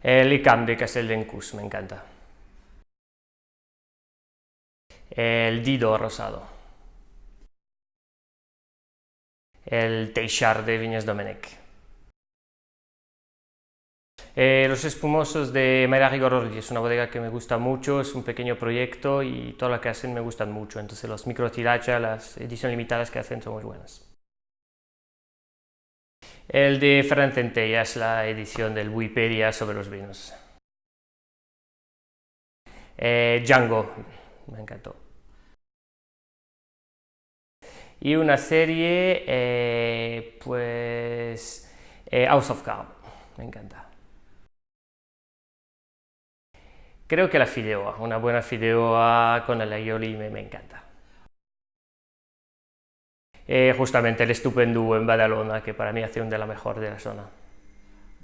El ICAM de Casteldencús, me encanta. El Dido rosado. El Teixar de Viñas Domènech. Los espumosos de Mayra Rigorordi es una bodega que me gusta mucho, es un pequeño proyecto y todo lo que hacen me gustan mucho, entonces los micro tiracha, las ediciones limitadas que hacen son muy buenas. El de Ferran Centella es la edición del Wikipedia sobre los vinos. Django, me encantó. Y una serie, House of Cards, me encanta. Creo que la fideuà, una buena fideuà con el aioli me encanta. Justamente el Estupendú en Badalona, que para mí hace un de la mejor de la zona.